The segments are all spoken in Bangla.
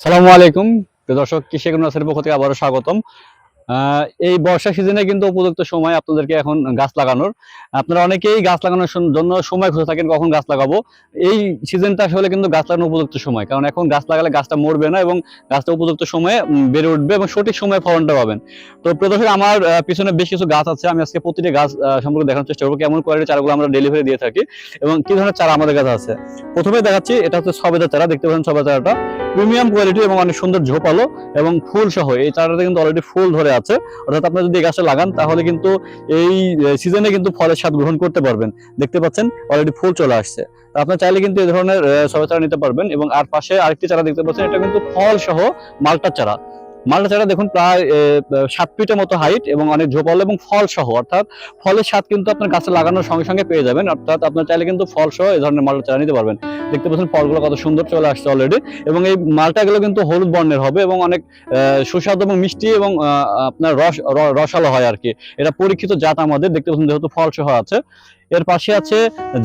সালামু আলাইকুম দর্শক, কৃষি নার্সারির পক্ষ থেকে আবারও স্বাগতম। এই বর্ষা সিজনে কিন্তু উপযুক্ত সময় আপনাদেরকে এখন গাছ লাগানোর। আপনারা অনেকেই গাছ লাগানোর জন্য সময় খুঁজে থাকেন কখন গাছ লাগাবো। এই সিজনটা আসলে কিন্তু গাছ লাগানোর উপযুক্ত সময়, কারণ এখন গাছ লাগালে গাছটা মরবে না এবং গাছটা উপযুক্ত সময়ে বেড়ে উঠবে এবং সঠিক সময়ে ফলনটা পাবেন। তো প্রিয় দর্শক, আমার পিছনে বেশ কিছু গাছ আছে। আমি আজকে প্রতিটি গাছ সম্পর্কে দেখানোর চেষ্টা করবো কেমন কোয়ালিটির চারাগুলো আমরা ডেলিভারি দিয়ে থাকি এবং কি ধরনের চারা আমাদের কাছে আছে। প্রথমে দেখাচ্ছি, এটা হচ্ছে সবেদা চারা। দেখতে পাচ্ছেন সবেদা চারাটা প্রিমিয়াম কোয়ালিটি এবং অনেক সুন্দর ঝোপালো এবং ফুল সহ। এই চারাটাতে কিন্তু অলরেডি ফুল ধরে আছে, অর্থাৎ আপনারা যদি এই গাছটা লাগান তাহলে কিন্তু এই সিজনে কিন্তু ফলের স্বাদ গ্রহণ করতে পারবেন। দেখতে পাচ্ছেন অলরেডি ফুল চলে আসছে। আপনার চাইলে কিন্তু এই ধরনের সবেদা চারা নিতে পারবেন। এবং আর পাশে আরেকটি চারা দেখতে পাচ্ছেন, এটা কিন্তু ফল সহ মালটার চারা। মালটা চারা দেখুন প্রায় 7 ফিটের মতো হাইট এবং অনেক ঝোপালো এবং ফল সহ, অর্থাৎ ফলের স্বাদ কিন্তু আপনার গাছে লাগানোর সঙ্গে সঙ্গে পেয়ে যাবেন। অর্থাৎ আপনার চাইলে কিন্তু ফল সহ এই ধরনের মালটা চারা নিতে পারবেন। দেখতে পাচ্ছেন ফলগুলো কত সুন্দর চলে আসছে অলরেডি। এবং এই মালটাগুলো কিন্তু হলুদ বর্ণের হবে এবং অনেক সুস্বাদু এবং মিষ্টি এবং আপনার রসালো হয় আর কি। এটা পরীক্ষিত জাত আমাদের। দেখতে পাচ্ছেন যেহেতু ফল সহ আছে। এর পাশে আছে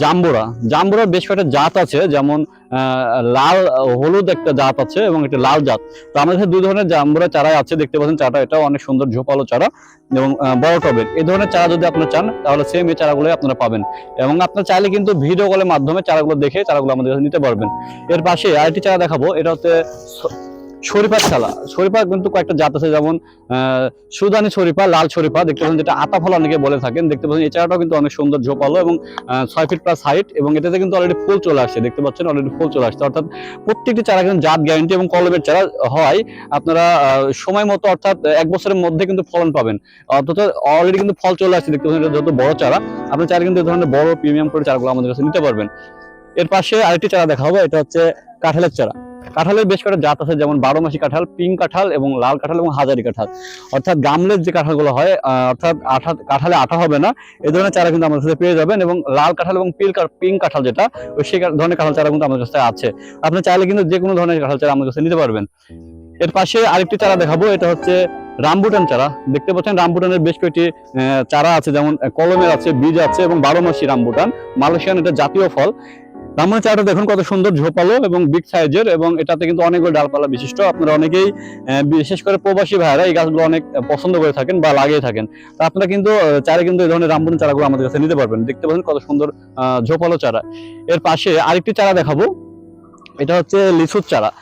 জাম্বুরা। জাম্বুরার বেশ কয়েকটা জাত আছে, যেমন লাল হলুদ একটা জাত আছে এবং একটা লাল জাত। তো আমাদের কাছে দুই ধরনের জাম্বুরা চারাই আছে। দেখতে পাচ্ছেন চারাটা এটাও অনেক সুন্দর ঝোপালো চারা এবং বড় টবের। এই ধরনের চারা যদি আপনারা চান তাহলে সেম এই চারাগুলোই আপনারা পাবেন। এবং আপনারা চাইলে কিন্তু ভিডিও কলের মাধ্যমে চারাগুলো দেখে চারাগুলো আমাদের কাছে নিতে পারবেন। এর পাশে আরেকটি চারা দেখাবো, এটা হচ্ছে শরীফার চারা। শরীফা কিন্তু কয়েকটা জাত আছে, যেমন সুদানি শরীফা, লাল শরীফা। দেখতে পাচ্ছেন যেটা আতা ফল অনেকে বলে থাকেন। দেখতে পাচ্ছেন এই চারাটাও কিন্তু অনেক সুন্দর ঝোপালো এবং 6 ফিট প্লাস হাইট এবং এটাতে কিন্তু অলরেডি ফুল চলে আসছে। দেখতে পাচ্ছেন অলরেডি ফুল চলে আসছে। অর্থাৎ প্রত্যেকটি চারা কিন্তু জাত গ্যারান্টি এবং কলমের চারা হয়। আপনারা সময় মতো, অর্থাৎ 1 বছরের মধ্যে কিন্তু ফলন পাবেন। অর্থাৎ অলরেডি কিন্তু ফল চলে আসছে। দেখতে পাচ্ছেন এটা যত বড় চারা, আপনি চাইলে কিন্তু এই ধরনের বড় প্রিমিয়াম করে চারাগুলো আমাদের কাছে নিতে পারবেন। এর পাশে আরেকটি চারা দেখাবো, এটা হচ্ছে কাঁঠালের চারা। কাঁঠালের বেশ কয়েকটা জাত আছে, যেমন 12 মাসি কাঁঠাল, পিঙ্ক কাঁঠাল এবং লাল কাঁঠাল এবং হাজারি কাঁঠাল। অর্থাৎ গামলের যে কাঁঠালগুলো হয়, অর্থাৎ কাঁঠালে আঠা হবে না, এই ধরনের চারা কিন্তু আমাদের কাছে পেয়ে যাবেন। এবং লাল কাঁঠাল এবং পিঙ্ক কাঁঠাল যেটা, ওই সেই ধরনের কাঁঠাল চারা কিন্তু আমাদের কাছে আছে। আপনি চাইলে কিন্তু যে কোনো ধরনের কাঁঠাল চারা আমাদের কাছে নিতে পারবেন। এর পাশে আরেকটি চারা দেখাবো, এটা হচ্ছে রামবুটান চারা। দেখতে পাচ্ছেন রামবুটানের বেশ কয়েকটি চারা আছে, যেমন কলমের আছে, বীজ আছে এবং 12 মাসি রামবুটান। মালয়েশিয়ান এটা জাতীয় ফল। রামবুটান চারাটা দেখুন কত সুন্দর ঝোপালো এবং বিগ সাইজের এবং এটাতে কিন্তু অনেকগুলো ডালপালা বিশিষ্ট। আপনারা অনেকেই বিশেষ করে প্রবাসী ভাইরা এই গাছগুলো অনেক পছন্দ করে থাকেন বা লাগিয়ে থাকেন। তো আপনারা কিন্তু চাইলে কিন্তু এই ধরনের রামবুটান চারাগুলো আমাদের কাছে নিতে পারবেন। দেখতে পাচ্ছেন কত সুন্দর ঝোপালো চারা। এর পাশে আরেকটি চারা দেখাবো, এটা হচ্ছে লিচুর চারা।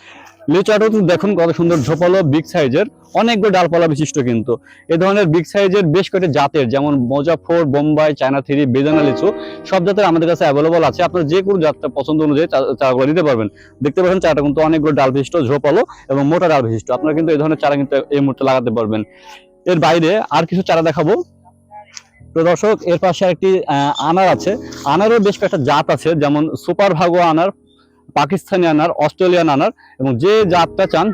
লিচুটাও দেখুন কত সুন্দর ঝোপালো বিগ সাইজের, অনেকগুলো ডালপালা বিশিষ্ট। কিন্তু এই ধরনের বিগ সাইজের বেশ কয়েকটি জাতের, যেমন মুজাফফর, বোম্বাই, চায়না থ্রি, বেদানা লিচু, সব জাতের আমাদের কাছে অ্যাভেলেবল আছে। আপনার যে কোনো জাতটা পছন্দ অনুযায়ী চারাগুলো নিতে পারবেন। দেখতে পাচ্ছেন চারাটা কিন্তু অনেকগুলো ডাল বিশিষ্ট, ঝোপালো এবং মোটা ডাল বিশিষ্ট। আপনারা কিন্তু এই ধরনের চারা কিন্তু এই মুহূর্তে লাগাতে পারবেন। এর বাইরে আর কিছু চারা দেখাবো। তো দর্শক, এর পাশে একটি আনার আছে। আনারও বেশ কয়েকটা জাত আছে, যেমন সুপার ভাগো আনার, পাকিস্তানি আনার, অস্ট্রেলিয়ান আনার, এবং যে জাতটা চান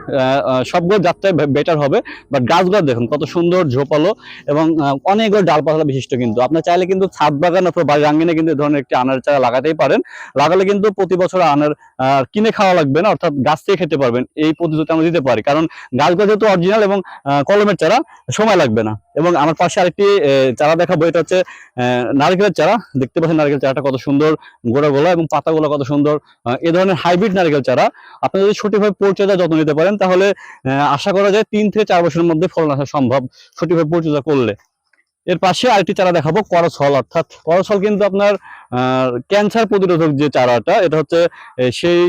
সবগুলো জাতটাই বেটার হবে। বাট গাছগুলো দেখুন কত সুন্দর ঝোপালো এবং অনেকগুলো ডালপালা বিশিষ্ট। কিন্তু আপনার চাইলে কিন্তু ছাদ বাগান অথবা বাড়ির আঙ্গিনে কিন্তু এই ধরনের একটি আনার চারা লাগাতেই পারেন। লাগালে কিন্তু প্রতি বছর আনার কিনে খাওয়া লাগবে না, অর্থাৎ গাছ থেকে খেতে পারবেন। এই পদ্ধতিতে আমরা দিতে পারি, কারণ গাছগুলো যেহেতু অরিজিনাল এবং কলমের চারা, সময় লাগবে না। এবং আমার পাশে আরেকটি চারা দেখাবো, এটা হচ্ছে নারকেলের চারা। দেখতে পাচ্ছেন নারকেল চারাটা কত সুন্দর গোড়াগুলো এবং পাতাগুলো কত সুন্দর। এ ধরনের হাইব্রিড নারকেল চারা আপনি যদি সঠিকভাবে পরিচর্যা যত্ন নিতে পারেন তাহলে আশা করা যায় 3 থেকে 4 বছরের মধ্যে ফলন আসা সম্ভব, সঠিকভাবে পরিচর্যা করলে। এর পাশে আরেকটি চারা দেখাবো, করছল। অর্থাৎ করছল কিন্তু আপনার ক্যান্সার প্রতিরোধক যে চারাটা, এটা হচ্ছে সেই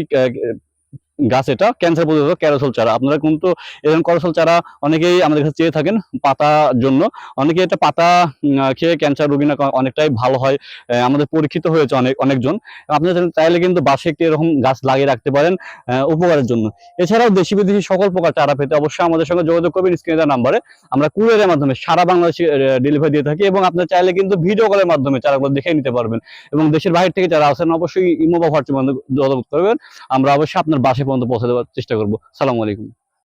গাছ। এটা ক্যান্সার প্রতিরোধক ক্যারোসল চারা। আপনারা কিন্তু এরকম করসল চারা অনেকেই আমাদের কাছে চেয়ে থাকেন পাতার জন্য। অনেকে এটা পাতা খেয়ে ক্যান্সার রোগী না অনেকটাই ভালো হয়, আমাদের পরীক্ষিত হয়েছে অনেকজন। আপনারা চাইলে কিন্তু বাসে একটি এরকম গাছ লাগিয়ে রাখতে পারেন উপকারের জন্য। এছাড়াও দেশি বিদেশি সকল প্রকার চারা পেতে অবশ্যই আমাদের সঙ্গে যোগাযোগ করবেন স্ক্রিনে দেওয়া নাম্বারে। আমরা কুরিয়ারের মাধ্যমে সারা বাংলাদেশে ডেলিভারি দিয়ে থাকি এবং আপনারা চাইলে কিন্তু ভিডিও কলের মাধ্যমে চারাগুলো দেখে নিতে পারবেন। এবং দেশের বাইরে থেকে যারা আছেন অবশ্যই ইমো বা হোয়াটসঅ্যাপে যোগাযোগ করবেন। আমরা অবশ্যই আপনার বাসায় পর্যন্ত পৌঁছে দেওয়ার চেষ্টা করবো। সালামু আলাইকুম।